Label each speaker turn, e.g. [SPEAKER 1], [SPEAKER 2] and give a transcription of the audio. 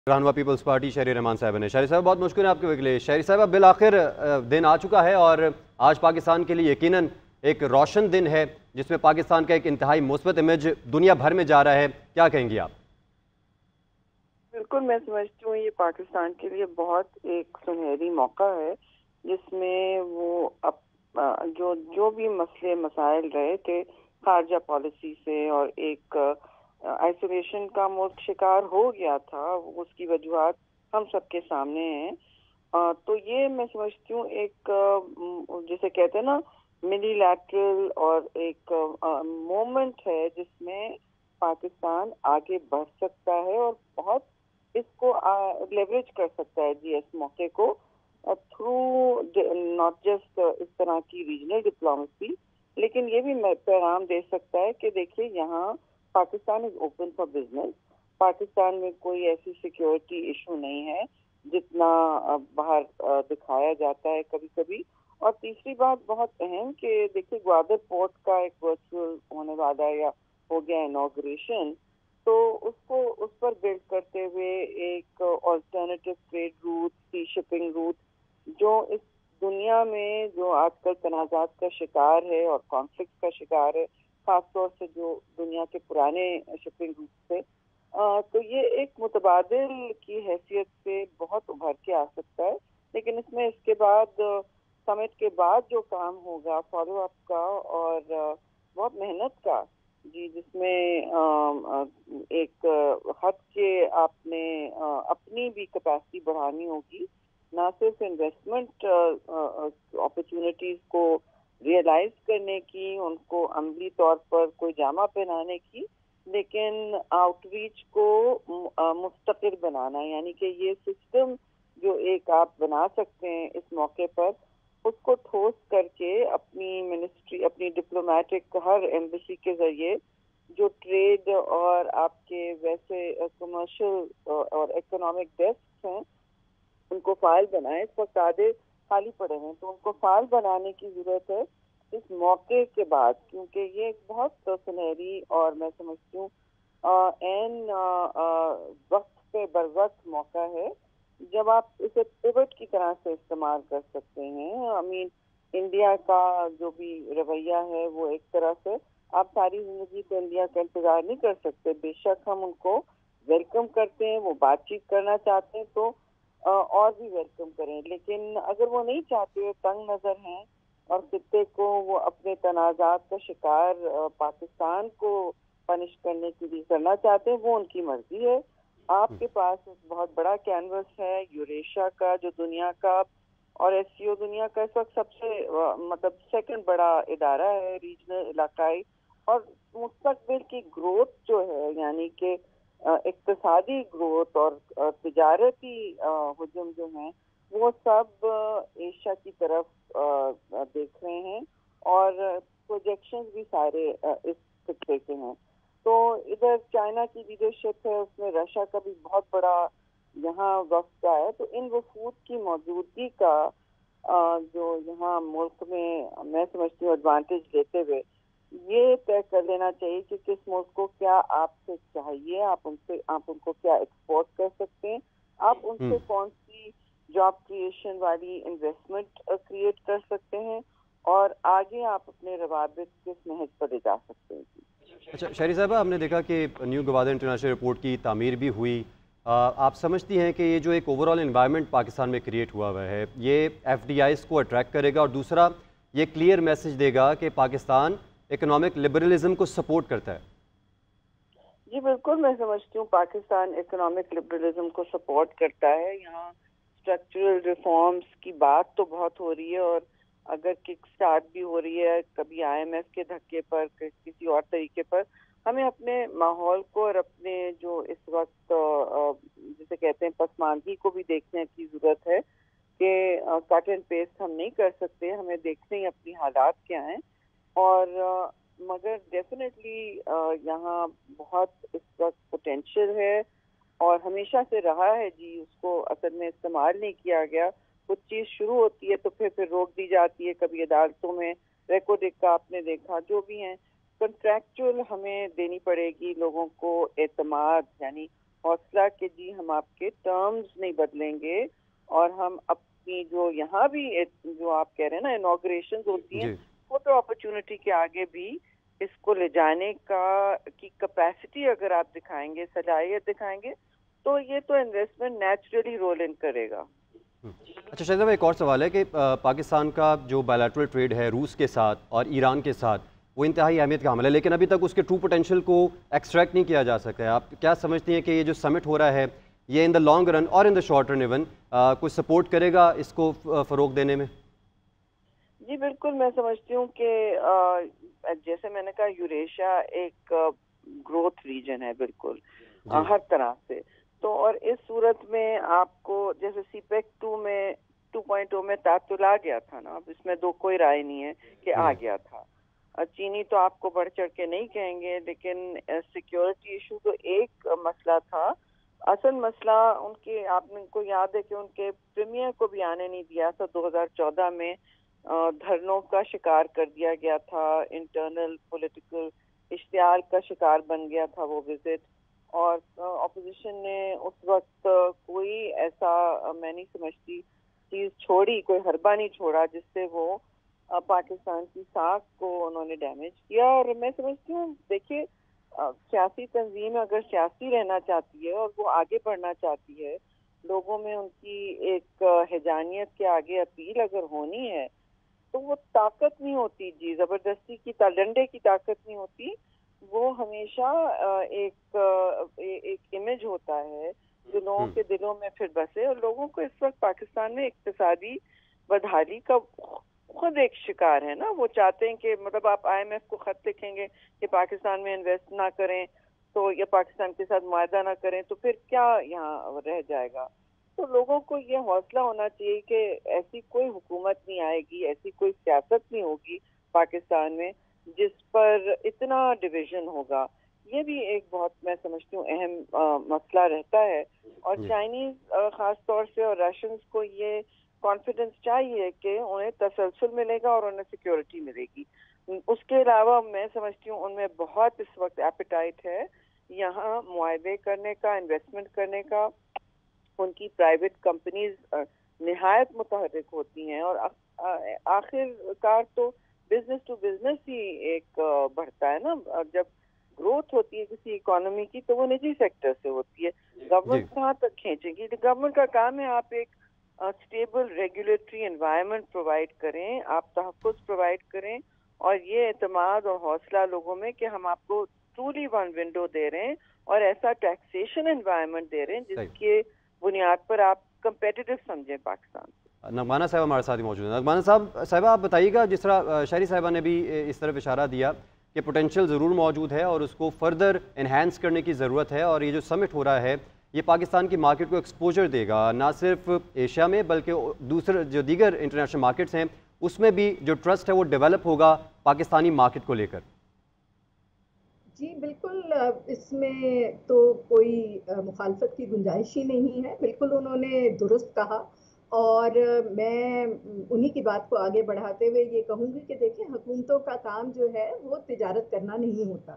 [SPEAKER 1] رہنما Peoples party شہری رحمان صاحب نے. شہری صاحب بہت مشکل ہے آپ کے وقت لیے. شہری صاحب بالآخر دن آ چکا ہے اور آج پاکستان کے لیے یقیناً ایک روشن دن ہے جس میں پاکستان کا ایک انتہائی مثبت امیج دنیا بھر میں جا رہا ہے. کیا کہیں گی آپ؟
[SPEAKER 2] بالکل، میں سمجھتی ہوں یہ پاکستان کے لیے بہت ایک سنہری موقع ہے جس میں وہ جو بھی مسئلے مسائل رہے تھے خارجہ پالیسی سے اور ایک آئسولیشن کا ملک شکار ہو گیا تھا، اس کی وجوہات ہم سب کے سامنے ہیں. تو یہ میں سمجھتی ہوں ایک جسے کہتے ہیں نا منی لیٹرل اور ایک مومنٹ ہے جس میں پاکستان آگے بڑھ سکتا ہے اور بہت اس کو لیوریج کر سکتا ہے جی اس موقع کو تھرو ناٹ جسٹ اس طرح کی ریجنل ڈپلومیسی، لیکن یہ بھی پیغام دے سکتا ہے کہ دیکھیے یہاں Pakistan is open for business. Pakistan میں کوئی ایسی سیکیورٹی ایشو نہیں ہے جتنا باہر دکھایا جاتا ہے کبھی کبھی. اور تیسری بات بہت اہم کہ دیکھیے گوادر پورٹ کا ایک ورچوئل ہونے والا یا ہو گیا انوگریشن، تو اس پر بلڈ کرتے ہوئے ایک آلٹرنیٹیو ٹریڈ روٹ، سی شپنگ روٹ جو اس دنیا میں جو آج کل تنازعات کا شکار ہے اور کانفلکٹ کا شکار ہے، خاص طور سے جو دنیا کے پرانے شپنگ روٹ تھے، تو یہ ایک متبادل کی حیثیت سے بہت ابھر کے آ سکتا ہے. لیکن اس کے بعد سمٹ کے بعد جو کام ہوگا فالو اپ کا اور بہت محنت کا جی، جس میں ایک حد کے آپ نے اپنی بھی کیپیسٹی بڑھانی ہوگی، نہ صرف انویسٹمنٹ اپرچونٹیز کو ریئلائز کرنے کی، ان کو عملی طور پر کوئی جامہ پہنانے کی، لیکن آؤٹ ریچ کو مستقل بنانا. یعنی کہ یہ سسٹم جو ایک آپ بنا سکتے ہیں اس موقع پر، اس کو ٹھوس کر کے اپنی منسٹری، اپنی ڈپلومیٹک ہر ایمبیسی کے ذریعے جو ٹریڈ اور آپ کے ویسے کمرشل اور اکنامک ڈیسک ہیں ان کو فائل بنائیں. اس وقت آدھے خالی پڑے ہیں تو ان کو فائل بنانے کی ضرورت ہے اس موقع کے بعد، کیونکہ یہ ایک بہت سنہری اور میں سمجھتی ہوں وقت پہ بروقت موقع ہے جب آپ اسے پیوٹ کی طرح سے استعمال کر سکتے ہیں. انڈیا کا جو بھی رویہ ہے وہ ایک طرح سے آپ ساری زندگی تو انڈیا کا انتظار نہیں کر سکتے. بے شک ہم ان کو ویلکم کرتے ہیں، وہ بات چیت کرنا چاہتے ہیں تو اور بھی ویلکم کریں، لیکن اگر وہ نہیں چاہتے، تنگ نظر ہیں اور خطے کو وہ اپنے تنازعات کا شکار پاکستان کو پنش کرنے کے لیے کرنا چاہتے ہیں، وہ ان کی مرضی ہے. آپ کے پاس ایک بہت بڑا کینوس ہے یوریشیا کا، جو دنیا کا اور ایس سی او دنیا کا اس وقت سب سے مطلب سیکنڈ بڑا ادارہ ہے ریجنل علاقائی، اور مستقبل کی گروتھ جو ہے یعنی کہ اقتصادی گروتھ اور تجارتی حجم جو ہیں وہ سب ایشیا کی طرف دیکھ رہے ہیں اور پروجیکشنز بھی سارے اس خطے کے ہیں. تو ادھر چائنا کی لیڈرشپ ہے، اس میں رشیا کا بھی بہت بڑا یہاں وقت کا ہے. تو ان وفود کی موجودگی کا جو یہاں ملک میں سمجھتی ہوں ایڈوانٹیج لیتے ہوئے یہ طے کر لینا چاہیے کہ کس ملک کو کیا آپ سے چاہیے، آپ ان کو کیا ایکسپورٹ کر سکتے ہیں، آپ ان سے کون سی جاب کریشن والی انویسٹمنٹ کریٹ کر سکتے ہیں اور آگے آپ اپنے روابط کس نہج پر لے جا سکتے ہیں.
[SPEAKER 1] اچھا شہری صاحبہ، ہم نے دیکھا کہ نیو گوادر انٹرنیشنل ایئرپورٹ کی تعمیر بھی ہوئی. آپ سمجھتی ہیں کہ یہ جو ایک اوور آل انوائرمنٹ پاکستان میں کریٹ ہوا ہے یہ ایف ڈی آئیز کو اٹریکٹ کرے گا، اور دوسرا یہ کلیئر میسج دے گا کہ پاکستان اکنامک لبرلزم کو سپورٹ کرتا ہے؟
[SPEAKER 2] جی بالکل، میں سمجھتی ہوں پاکستان اکنامک لبرلزم کو سپورٹ کرتا ہے. یہاں اسٹرکچرل ریفارمز کی بات تو بہت ہو رہی ہے اور اگر کک سٹارٹ بھی ہو رہی ہے کبھی آئی ایم ایف کے دھکے پر کسی اور طریقے پر. ہمیں اپنے ماحول کو اور اپنے جو اس وقت جسے کہتے ہیں پسماندگی کو بھی دیکھنے کی ضرورت ہے کہ کٹ اینڈ پیسٹ ہم نہیں کر سکتے. ہمیں دیکھتے ہی اپنی حالات کیا ہیں، اور مگر ڈیفینیٹلی یہاں بہت اس وقت پوٹینشیل ہے اور ہمیشہ سے رہا ہے جی. اس کو اصل میں استعمال نہیں کیا گیا. کچھ چیز شروع ہوتی ہے تو پھر روک دی جاتی ہے، کبھی عدالتوں میں ریکو ڈکا آپ نے دیکھا. جو بھی ہیں کنٹریکچوئل ہمیں دینی پڑے گی لوگوں کو اعتماد، یعنی حوصلہ کہ جی ہم آپ کے ٹرمز نہیں بدلیں گے، اور ہم اپنی جو یہاں بھی جو آپ کہہ رہے ہیں نا انوگریشنز ہوتی ہیں،
[SPEAKER 1] جی
[SPEAKER 2] فوٹو اپرچونٹی کے آگے بھی اس کو لے جانے کی کیپیسٹی اگر آپ دکھائیں گے، صلاحیت دکھائیں گے، تو یہ تو انویسٹمنٹ نیچرلی رول ان کرے گا۔
[SPEAKER 1] اچھا شاہد صاحب، ایک اور سوال ہے کہ پاکستان کا جو بائیلیٹرل ٹریڈ ہے روس کے ساتھ اور ایران کے ساتھ، وہ انتہائی اہمیت کا حامل ہے، لیکن ابھی تک اس کے ٹرو پوٹینشیل کو ایکسٹریکٹ نہیں کیا جا سکا ہے۔ آپ کیا سمجھتی ہیں کہ یہ جو سمٹ ہو رہا ہے یہ ان دا لانگ رن اور ان دا شارٹ رن ایون کچھ سپورٹ کرے گا اس کو فروغ دینے میں؟
[SPEAKER 2] جی بالکل، میں سمجھتی ہوں کہ جیسے میں نے کہا یوریشیا ایک گروتھ ریجن ہے بالکل،
[SPEAKER 1] جی
[SPEAKER 2] ہر طرح سے۔ تو اور اس صورت میں آپ کو جیسے سی پیک 2.0 میں تعطل آ گیا تھا نا، اب اس میں کوئی رائے نہیں ہے کہ آ
[SPEAKER 1] جی
[SPEAKER 2] گیا تھا۔ چینی تو آپ کو بڑھ چڑھ کے نہیں کہیں گے، لیکن سیکیورٹی ایشو تو ایک مسئلہ تھا۔ اصل مسئلہ ان کے، آپ کو یاد ہے کہ ان کے پریمیئر کو بھی آنے نہیں دیا تھا 2014 میں، دھرنوں کا شکار کر دیا گیا تھا، انٹرنل پولیٹیکل اشتعال کا شکار بن گیا تھا وہ وزٹ، اور اپوزیشن نے اس وقت کوئی ایسا میں نہیں سمجھتی چیز چھوڑی، کوئی حربہ نہیں چھوڑا جس سے وہ پاکستان کی ساکھ کو انہوں نے ڈیمیج کیا۔ اور میں سمجھتی ہوں دیکھیے، سیاسی تنظیم اگر سیاسی رہنا چاہتی ہے اور وہ آگے بڑھنا چاہتی ہے، لوگوں میں ان کی ایک حیجانیت کے آگے اپیل اگر ہونی ہے، تو وہ طاقت نہیں ہوتی، جی زبردستی کی ڈنڈے کی طاقت نہیں ہوتی، وہ ہمیشہ ایک امیج ہوتا ہے جو لوگوں کے دلوں میں پھر بسے۔ اور لوگوں کو اس وقت پاکستان میں اقتصادی بدحالی کا خود ایک شکار ہے نا، وہ چاہتے ہیں کہ مطلب آپ آئی ایم ایف کو خط لکھیں گے کہ پاکستان میں انویسٹ نہ کریں تو، یا پاکستان کے ساتھ معاہدہ نہ کریں تو پھر کیا یہاں رہ جائے گا؟ تو لوگوں کو یہ حوصلہ ہونا چاہیے کہ ایسی کوئی حکومت نہیں آئے گی، ایسی کوئی سیاست نہیں ہوگی پاکستان میں جس پر اتنا ڈویژن ہوگا۔ یہ بھی ایک بہت میں سمجھتی ہوں اہم مسئلہ رہتا ہے، اور
[SPEAKER 1] جی
[SPEAKER 2] چائنیز خاص طور سے اور رشینز کو یہ کانفیڈنس چاہیے کہ انہیں تسلسل ملے گا اور انہیں سیکیورٹی ملے گی۔ اس کے علاوہ میں سمجھتی ہوں ان میں بہت اس وقت ایپیٹائٹ ہے یہاں معاہدے کرنے کا، انویسٹمنٹ کرنے کا۔ ان کی پرائیویٹ کمپنیز نہایت متحرک ہوتی ہیں، اور آخر کار تو بزنس ٹو بزنس ہی ایک بڑھتا ہے نا۔ جب گروتھ ہوتی ہے کسی اکانومی کی تو وہ نجی سیکٹر سے ہوتی ہے،
[SPEAKER 1] جی
[SPEAKER 2] گورنمنٹ کہاں تک کھینچے گی؟ گورنمنٹ کا کام ہے آپ ایک اسٹیبل ریگولیٹری انوائرمنٹ پرووائڈ کریں، آپ تحفظ پرووائڈ کریں، اور یہ اعتماد اور حوصلہ لوگوں میں کہ ہم آپ کو ٹرولی ون ونڈو دے رہے ہیں، اور ایسا ٹیکسیشن انوائرمنٹ دے رہے ہیں جس
[SPEAKER 1] صحیح۔
[SPEAKER 2] کے بنیاد پر آپ کمپیٹیٹو سمجھیں پاکستان۔
[SPEAKER 1] نغمانہ صاحبہ ہمارے ساتھ ہی موجود ہیں۔ نغمانہ صاحبہ آپ بتائیے گا، جس طرح شہری صاحبہ نے بھی اس طرف اشارہ دیا کہ پوٹینشیل ضرور موجود ہے اور اس کو فردر انہینس کرنے کی ضرورت ہے، اور یہ جو سمٹ ہو رہا ہے یہ پاکستان کی مارکیٹ کو ایکسپوجر دے گا، نہ صرف ایشیا میں بلکہ دوسرے جو دیگر انٹرنیشنل مارکیٹس ہیں اس میں بھی جو ٹرسٹ ہے وہ ڈیولپ ہوگا پاکستانی مارکیٹ کو لے کر۔
[SPEAKER 3] جی بالکل، اس میں تو کوئی مخالفت کی گنجائش ہی نہیں ہے، بالکل انہوں نے درست کہا۔ اور میں انہی کی بات کو آگے بڑھاتے ہوئے یہ کہوں گی کہ دیکھیں، حکومتوں کا کام جو ہے وہ تجارت کرنا نہیں ہوتا۔